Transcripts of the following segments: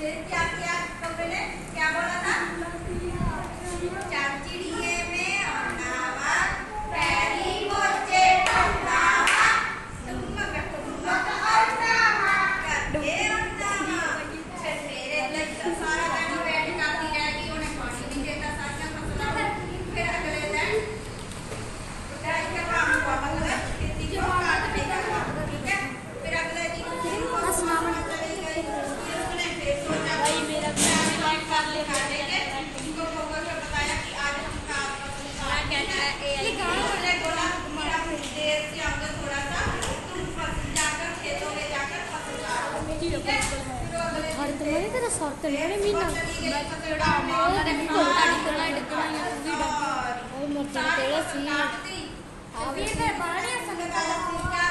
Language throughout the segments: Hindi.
फिर क्या किया कौवे ने, क्या बोला था? चाचिड़िए में अंडावा पैरी मोचे अंडावा टुम्मक टुम्मक अंडावा करके अंडावा। फिर मेरे लिए सारा दिन वेट करती रहेगी, उन्हें पानी नहीं देता सारियां फसलों। फिर अगले दिन उठाई के काम हुआ, मतलब खेती को काटने का काम, ठीक है। फिर अगले दिन चली गई, फिर उसने फिर सोचा भाई मेरा कर ले काटेंगे, इनको कौवे को बताया कि आज हम काम कहना है उसने बोला मेरा देर से आगे थोड़ा सा, तुम जाकर खेतों में जाकर फसल काटो, ठीक है। क्या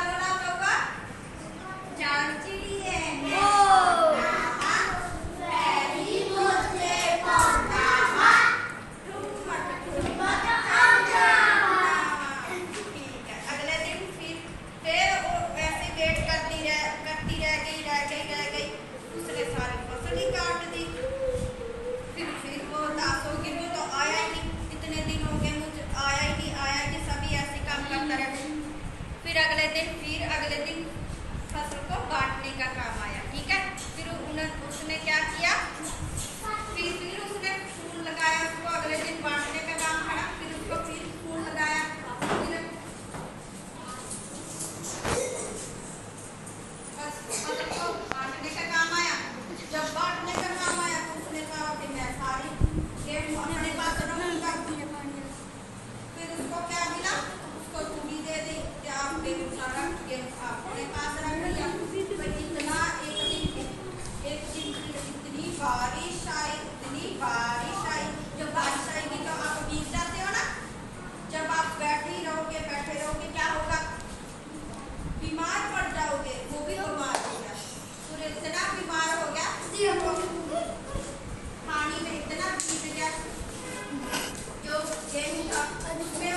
बोला कौवा? चाचिड़िए उसने सारी फसल ही काट दी। फिर वो दासों की वो तो आया ही नहीं, इतने दिन हो गए मुझे आया ही नहीं, सभी ऐसे काम करता रहे। फिर अगले दिन फसल को बांटने का काम आया, ठीक है। फिर उसने क्या किया, फिर उसने फूल लगाया, उसको अगले दिन बांटने का काम खड़ा, फिर उसको फिर फूल लगाया, बांटने का काम आया। जब बांटने का काम आया तो उसने कहा कि मैं सारी गेहूं अपने पास रखूंगा। फिर उसको क्या मिला, उसको चूड़ी दे दी कि आप गेहूं सारा गेहूं अपने पास रख लिया। एक दिन इतनी बारिश आई, जब बारिश आएगी तो आप भीग जाते हो ना। जब आप बैठे रहोगे क्या होगा, बीमार पड़ जाओगे, वो भी बीमार हो गया। फिर इतना बीमार हो गया, पानी में इतना भीग गया, जो गेहूं था उसमें